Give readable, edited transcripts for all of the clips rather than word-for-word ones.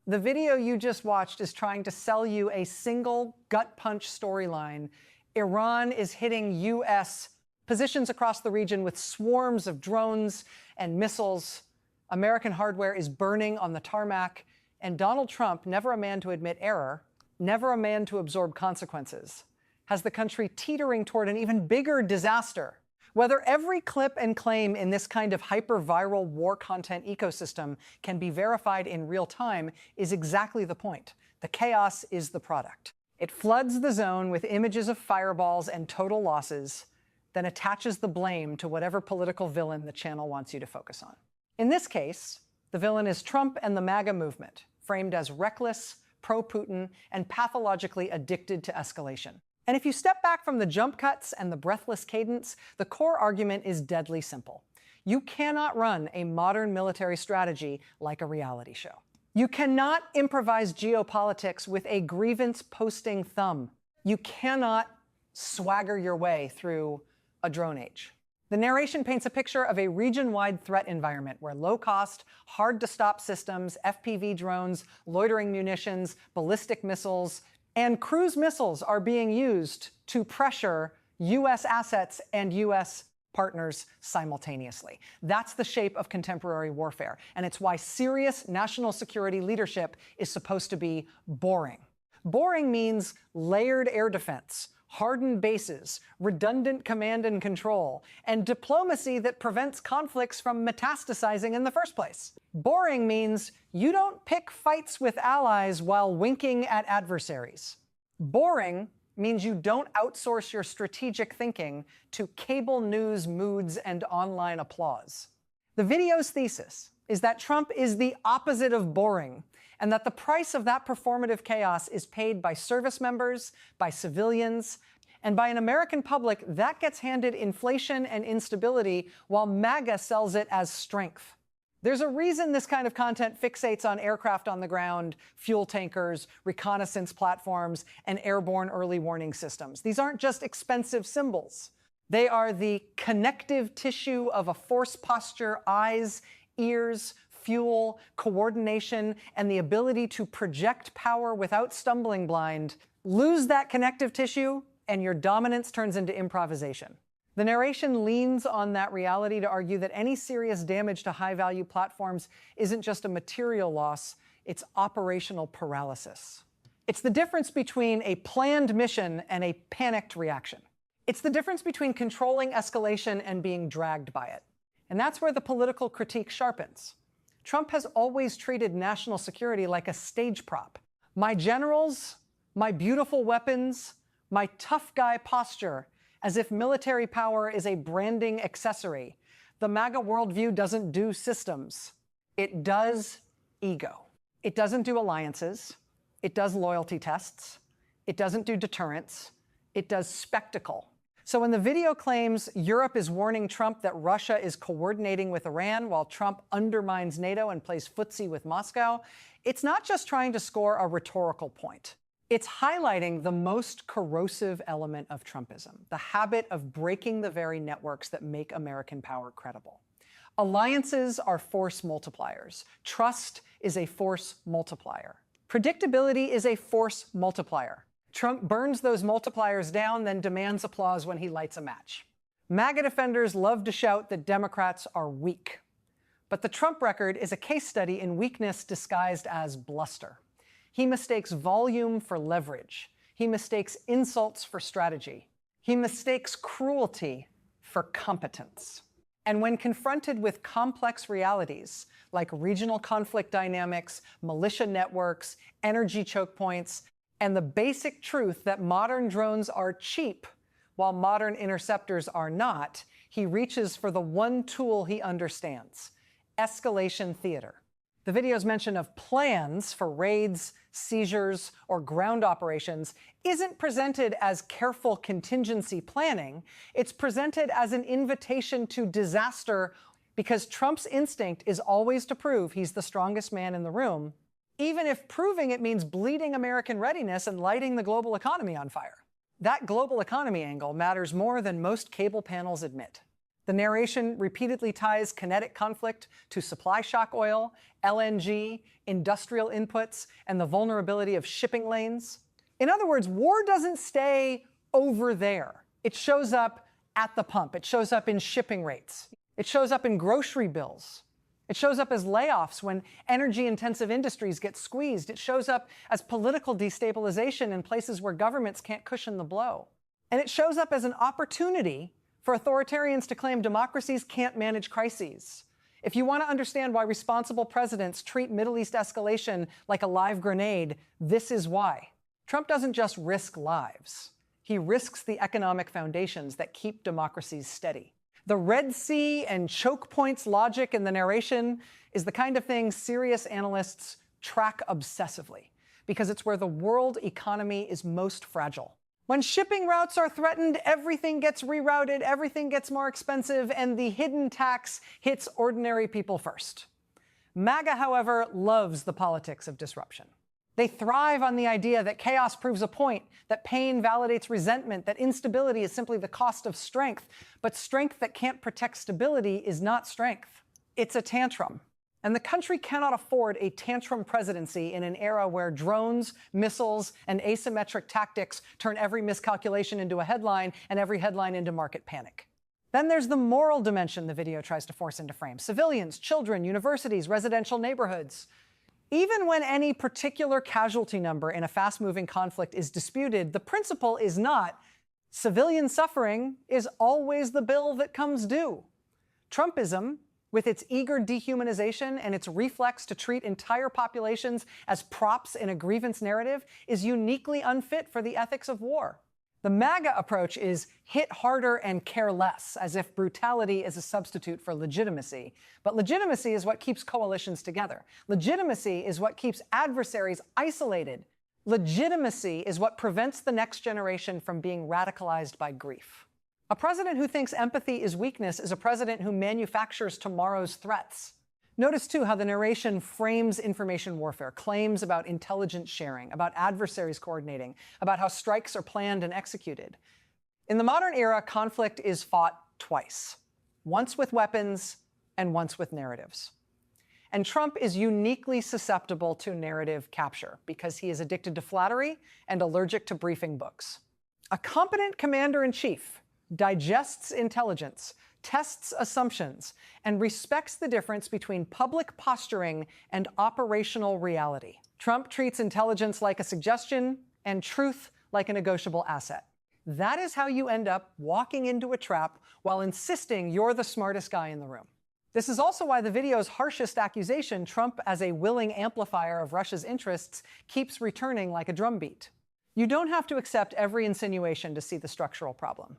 The video you just watched is trying to sell you a single gut punch storyline. Iran is hitting U.S. positions across the region with swarms of drones and missiles. American hardware is burning on the tarmac. And Donald Trump, never a man to admit error, never a man to absorb consequences, has the country teetering toward an even bigger disaster. Whether every clip and claim in this kind of hyper-viral war content ecosystem can be verified in real time is exactly the point. The chaos is the product. It floods the zone with images of fireballs and total losses, then attaches the blame to whatever political villain the channel wants you to focus on. In this case, the villain is Trump and the MAGA movement, framed as reckless, pro-Putin, and pathologically addicted to escalation. And if you step back from the jump cuts and the breathless cadence, the core argument is deadly simple. You cannot run a modern military strategy like a reality show. You cannot improvise geopolitics with a grievance-posting thumb. You cannot swagger your way through a drone age. The narration paints a picture of a region-wide threat environment where low-cost, hard-to-stop systems, FPV drones, loitering munitions, ballistic missiles, and cruise missiles are being used to pressure U.S. assets and U.S. partners simultaneously. That's the shape of contemporary warfare, and it's why serious national security leadership is supposed to be boring. Boring means layered air defense, hardened bases, redundant command and control, and diplomacy that prevents conflicts from metastasizing in the first place. Boring means you don't pick fights with allies while winking at adversaries. Boring means you don't outsource your strategic thinking to cable news moods and online applause. The video's thesis is that Trump is the opposite of boring, and that the price of that performative chaos is paid by service members, by civilians, and by an American public that gets handed inflation and instability while MAGA sells it as strength. There's a reason this kind of content fixates on aircraft on the ground, fuel tankers, reconnaissance platforms, and airborne early warning systems. These aren't just expensive symbols. They are the connective tissue of a force posture, eyes, ears, fuel, coordination, and the ability to project power without stumbling blind. Lose that connective tissue, and your dominance turns into improvisation. The narration leans on that reality to argue that any serious damage to high-value platforms isn't just a material loss, it's operational paralysis. It's the difference between a planned mission and a panicked reaction. It's the difference between controlling escalation and being dragged by it. And that's where the political critique sharpens. Trump has always treated national security like a stage prop. My generals, my beautiful weapons, my tough guy posture, as if military power is a branding accessory. The MAGA worldview doesn't do systems. It does ego. It doesn't do alliances. It does loyalty tests. It doesn't do deterrence. It does spectacle. So when the video claims Europe is warning Trump that Russia is coordinating with Iran while Trump undermines NATO and plays footsie with Moscow, it's not just trying to score a rhetorical point. It's highlighting the most corrosive element of Trumpism, the habit of breaking the very networks that make American power credible. Alliances are force multipliers. Trust is a force multiplier. Predictability is a force multiplier. Trump burns those multipliers down, then demands applause when he lights a match. MAGA defenders love to shout that Democrats are weak. But the Trump record is a case study in weakness disguised as bluster. He mistakes volume for leverage. He mistakes insults for strategy. He mistakes cruelty for competence. And when confronted with complex realities like regional conflict dynamics, militia networks, energy choke points, and the basic truth that modern drones are cheap while modern interceptors are not, he reaches for the one tool he understands: escalation theater. The video's mention of plans for raids, seizures, or ground operations isn't presented as careful contingency planning. It's presented as an invitation to disaster because Trump's instinct is always to prove he's the strongest man in the room, even if proving it means bleeding American readiness and lighting the global economy on fire. That global economy angle matters more than most cable panels admit. The narration repeatedly ties kinetic conflict to supply shock oil, LNG, industrial inputs, and the vulnerability of shipping lanes. In other words, war doesn't stay over there. It shows up at the pump. It shows up in shipping rates. It shows up in grocery bills. It shows up as layoffs when energy-intensive industries get squeezed. It shows up as political destabilization in places where governments can't cushion the blow. And it shows up as an opportunity for authoritarians to claim democracies can't manage crises. If you want to understand why responsible presidents treat Middle East escalation like a live grenade, this is why. Trump doesn't just risk lives. He risks the economic foundations that keep democracies steady. The Red Sea and choke points logic in the narration is the kind of thing serious analysts track obsessively, because it's where the world economy is most fragile. When shipping routes are threatened, everything gets rerouted, everything gets more expensive, and the hidden tax hits ordinary people first. MAGA, however, loves the politics of disruption. They thrive on the idea that chaos proves a point, that pain validates resentment, that instability is simply the cost of strength. But strength that can't protect stability is not strength. It's a tantrum. And the country cannot afford a tantrum presidency in an era where drones, missiles, and asymmetric tactics turn every miscalculation into a headline and every headline into market panic. Then there's the moral dimension the video tries to force into frame. Civilians, children, universities, residential neighborhoods. Even when any particular casualty number in a fast-moving conflict is disputed, the principle is not civilian suffering is always the bill that comes due. Trumpism, with its eager dehumanization and its reflex to treat entire populations as props in a grievance narrative, is uniquely unfit for the ethics of war. The MAGA approach is hit harder and care less, as if brutality is a substitute for legitimacy. But legitimacy is what keeps coalitions together. Legitimacy is what keeps adversaries isolated. Legitimacy is what prevents the next generation from being radicalized by grief. A president who thinks empathy is weakness is a president who manufactures tomorrow's threats. Notice, too, how the narration frames information warfare, claims about intelligence sharing, about adversaries coordinating, about how strikes are planned and executed. In the modern era, conflict is fought twice, once with weapons and once with narratives. And Trump is uniquely susceptible to narrative capture because he is addicted to flattery and allergic to briefing books. A competent commander-in-chief digests intelligence, tests assumptions, and respects the difference between public posturing and operational reality. Trump treats intelligence like a suggestion and truth like a negotiable asset. That is how you end up walking into a trap while insisting you're the smartest guy in the room. This is also why the video's harshest accusation, Trump as a willing amplifier of Russia's interests, keeps returning like a drumbeat. You don't have to accept every insinuation to see the structural problem.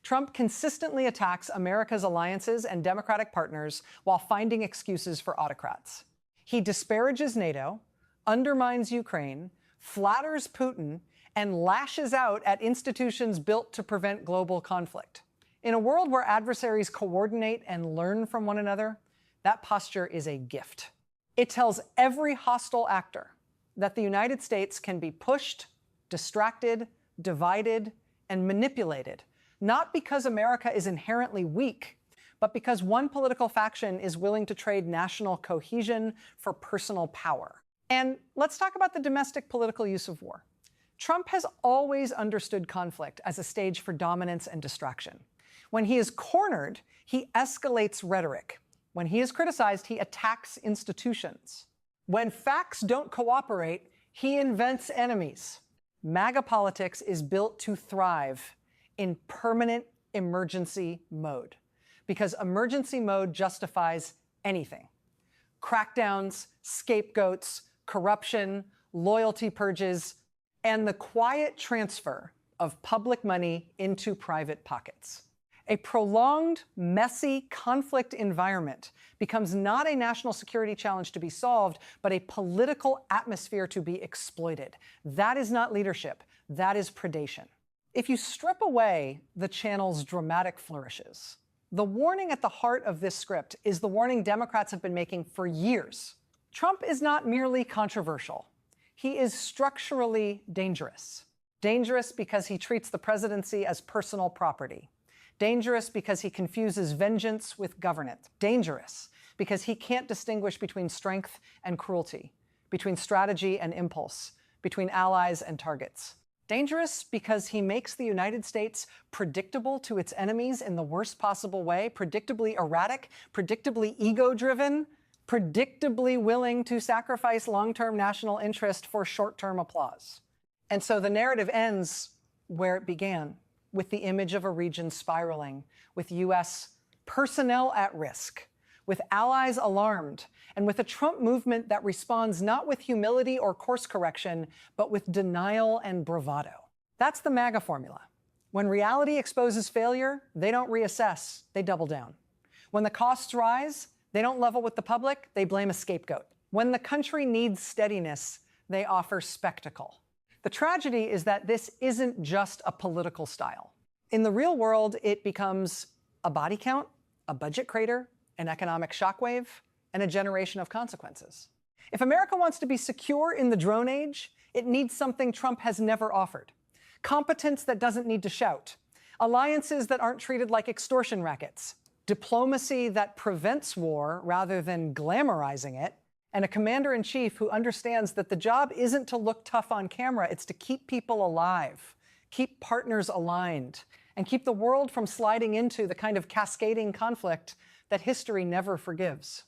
Trump consistently attacks America's alliances and democratic partners while finding excuses for autocrats. He disparages NATO, undermines Ukraine, flatters Putin, and lashes out at institutions built to prevent global conflict. In a world where adversaries coordinate and learn from one another, that posture is a gift. It tells every hostile actor that the United States can be pushed, distracted, divided, and manipulated, not because America is inherently weak, but because one political faction is willing to trade national cohesion for personal power. And let's talk about the domestic political use of war. Trump has always understood conflict as a stage for dominance and distraction. When he is cornered, he escalates rhetoric. When he is criticized, he attacks institutions. When facts don't cooperate, he invents enemies. MAGA politics is built to thrive in permanent emergency mode, because emergency mode justifies anything. Crackdowns, scapegoats, corruption, loyalty purges, and the quiet transfer of public money into private pockets. A prolonged, messy conflict environment becomes not a national security challenge to be solved, but a political atmosphere to be exploited. That is not leadership. That is predation. If you strip away the channel's dramatic flourishes, the warning at the heart of this script is the warning Democrats have been making for years. Trump is not merely controversial. He is structurally dangerous. Dangerous because he treats the presidency as personal property. Dangerous because he confuses vengeance with governance. Dangerous because he can't distinguish between strength and cruelty, between strategy and impulse, between allies and targets. Dangerous because he makes the United States predictable to its enemies in the worst possible way, predictably erratic, predictably ego-driven, predictably willing to sacrifice long-term national interest for short-term applause. And so the narrative ends where it began, with the image of a region spiraling, with U.S. personnel at risk, with allies alarmed, and with a Trump movement that responds not with humility or course correction, but with denial and bravado. That's the MAGA formula. When reality exposes failure, they don't reassess, they double down. When the costs rise, they don't level with the public, they blame a scapegoat. When the country needs steadiness, they offer spectacle. The tragedy is that this isn't just a political style. In the real world, it becomes a body count, a budget crater, an economic shockwave, and a generation of consequences. If America wants to be secure in the drone age, it needs something Trump has never offered. Competence that doesn't need to shout. Alliances that aren't treated like extortion rackets. Diplomacy that prevents war rather than glamorizing it. And a commander-in-chief who understands that the job isn't to look tough on camera, it's to keep people alive, keep partners aligned, and keep the world from sliding into the kind of cascading conflict that history never forgives.